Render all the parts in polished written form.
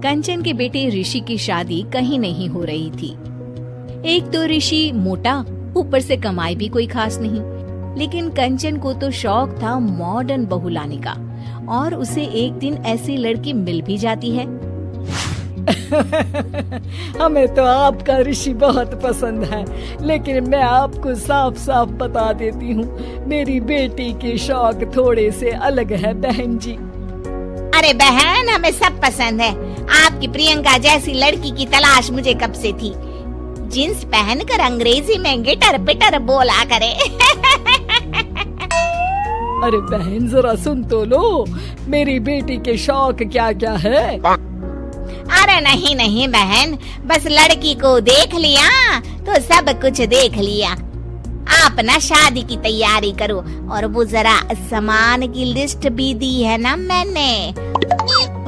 कंचन के बेटे ऋषि की शादी कहीं नहीं हो रही थी। एक तो ऋषि मोटा, ऊपर से कमाई भी कोई खास नहीं। लेकिन कंचन को तो शौक था मॉडर्न बहू लाने का, और उसे एक दिन ऐसी लड़की मिल भी जाती है। हमें तो आपका ऋषि बहुत पसंद है, लेकिन मैं आपको साफ साफ बता देती हूँ, मेरी बेटी के शौक थोड़े से अलग है बहन जी। अरे बहन, हमें सब पसंद है। आपकी प्रियंका जैसी लड़की की तलाश मुझे कब से थी। जींस पहनकर अंग्रेजी में गिटर पिटर बोला करे। अरे बहन जरा सुन तो लो, मेरी बेटी के शौक क्या क्या है। अरे नहीं नहीं बहन, बस लड़की को देख लिया तो सब कुछ देख लिया। आप ना शादी की तैयारी करो, और वो जरा सामान की लिस्ट भी दी है ना मैंने।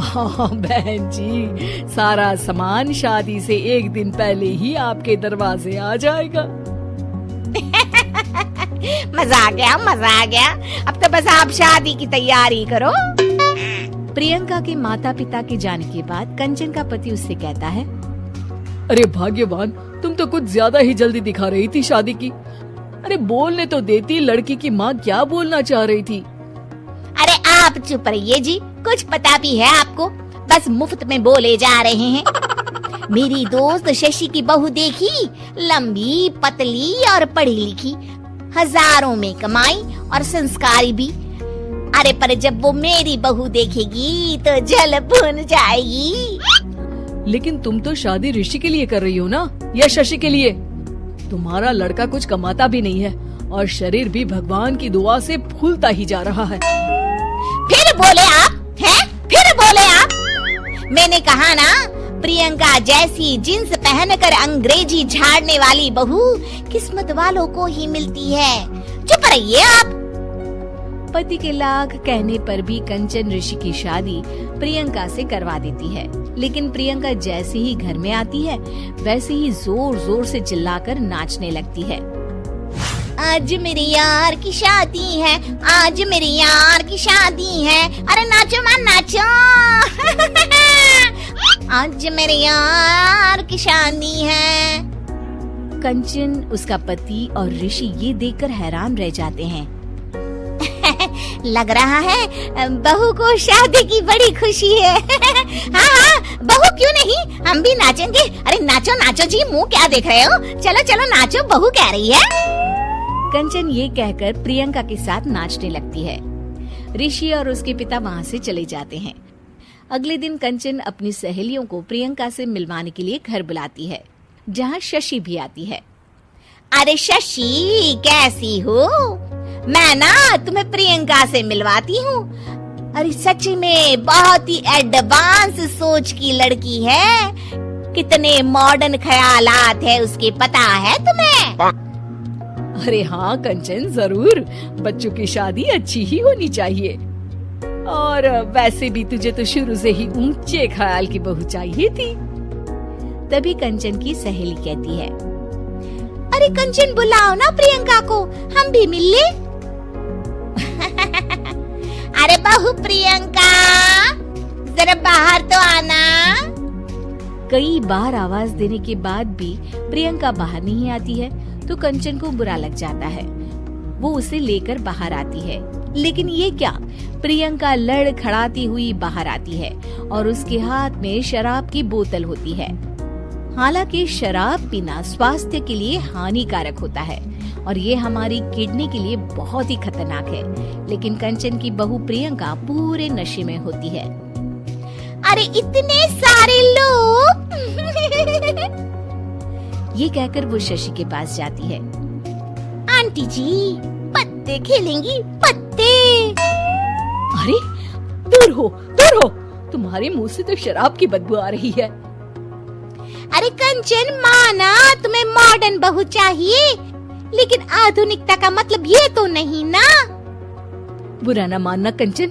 हाँ बहन जी, सारा सामान शादी से एक दिन पहले ही आपके दरवाजे आ जाएगा। मजा आ गया, मजा आ गया। अब तो बस आप शादी की तैयारी करो। प्रियंका के माता पिता के जाने के बाद कंचन का पति उससे कहता है, अरे भाग्यवान, तुम तो कुछ ज्यादा ही जल्दी दिखा रही थी शादी की। अरे बोलने तो देती, लड़की की माँ क्या बोलना चाह रही थी। अरे आप चुप रहिए जी, कुछ पता भी है आपको, बस मुफ्त में बोले जा रहे हैं। मेरी दोस्त शशि की बहू देखी, लंबी पतली और पढ़ी लिखी, हजारों में कमाई और संस्कारी भी। अरे पर जब वो मेरी बहू देखेगी तो जल भुन जाएगी। लेकिन तुम तो शादी ऋषि के लिए कर रही हो ना, या शशि के लिए? तुम्हारा लड़का कुछ कमाता भी नहीं है, और शरीर भी भगवान की दुआ से फूलता ही जा रहा है। फिर बोले आप हैं? फिर बोले आप? मैंने कहा ना, प्रियंका जैसी जींस पहनकर अंग्रेजी झाड़ने वाली बहू किस्मत वालों को ही मिलती है। चुप रहिए आप। पति के लाख कहने पर भी कंचन ऋषि की शादी प्रियंका से करवा देती है। लेकिन प्रियंका जैसे ही घर में आती है, वैसे ही जोर जोर से चिल्लाकर नाचने लगती है। आज मेरी यार की शादी है, आज मेरी यार की शादी है, अरे नाचो मां नाचो। आज मेरी यार की शादी है। कंचन, उसका पति और ऋषि ये देखकर हैरान रह जाते हैं। लग रहा है बहू को शादी की बड़ी खुशी है। हाँ हाँ, बहू क्यों नहीं, हम भी नाचेंगे। अरे नाचो नाचो जी, मुंह क्या देख रहे हो, चलो चलो नाचो, बहू कह रही है। कंचन ये कहकर प्रियंका के साथ नाचने लगती है। ऋषि और उसके पिता वहाँ से चले जाते हैं। अगले दिन कंचन अपनी सहेलियों को प्रियंका से मिलवाने के लिए घर बुलाती है, जहाँ शशि भी आती है। अरे शशि, कैसी हो? मैं ना तुम्हें प्रियंका से मिलवाती हूँ। अरे सच में बहुत ही एडवांस सोच की लड़की है, कितने मॉडर्न ख्यालात है उसके, पता है तुम्हें? अरे हाँ कंचन, जरूर। बच्चों की शादी अच्छी ही होनी चाहिए, और वैसे भी तुझे तो शुरू से ही ऊंचे ख्याल की बहू चाहिए थी। तभी कंचन की सहेली कहती है, अरे कंचन बुलाओ ना प्रियंका को, हम भी मिल ले। अरे बहू प्रियंका, जरा बाहर तो आना। कई बार आवाज देने के बाद भी प्रियंका बाहर नहीं आती है, तो कंचन को बुरा लग जाता है। वो उसे लेकर बाहर आती है, लेकिन ये क्या, प्रियंका लड़खड़ाती हुई बाहर आती है और उसके हाथ में शराब की बोतल होती है। हालांकि शराब पीना स्वास्थ्य के लिए हानिकारक होता है और ये हमारी किडनी के लिए बहुत ही खतरनाक है, लेकिन कंचन की बहू प्रियंका पूरे नशे में होती है। अरे इतने सारे लोग। ये कहकर वो शशि के पास जाती है। आंटी जी, पत्ते खेलेंगी, पत्ते। अरे दूर हो, दूर हो, तुम्हारे मुंह से तो शराब की बदबू आ रही है। अरे कंचन, माना तुम्हें मॉडर्न बहू चाहिए, लेकिन आधुनिकता का मतलब ये तो नहीं ना। बुरा न मानना कंचन,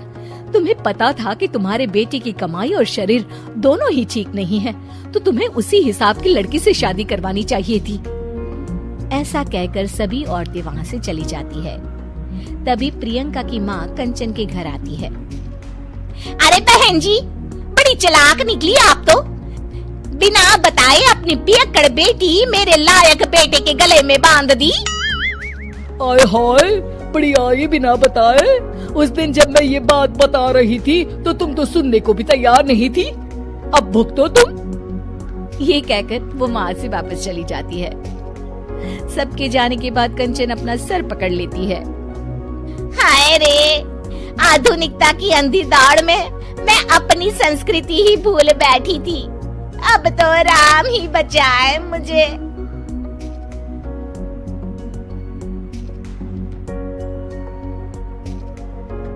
तुम्हें पता था कि तुम्हारे बेटे की कमाई और शरीर दोनों ही ठीक नहीं है, तो तुम्हें उसी हिसाब की लड़की से शादी करवानी चाहिए थी। ऐसा कहकर सभी औरतें वहाँ से चली जाती है। तभी प्रियंका की माँ कंचन के घर आती है। अरे बहन जी, बड़ी बड़ी चालाक निकली आप तो। बिना बताए अपनी पियक्कड़ बेटी मेरे लायक बेटे के गले में बांध दी। आय हाय, बड़ी आई बिना बताए। उस दिन जब मैं ये बात बता रही थी तो तुम तो सुनने को भी तैयार नहीं थी। अब भुगतो तुम। ये कहकर वो वहाँ से वापस चली जाती है। सबके जाने के बाद कंचन अपना सर पकड़ लेती है। हाय रे, आधुनिकता की अंधी दौड़ में मैं अपनी संस्कृति ही भूल बैठी थी। अब तो राम ही बचाए मुझे।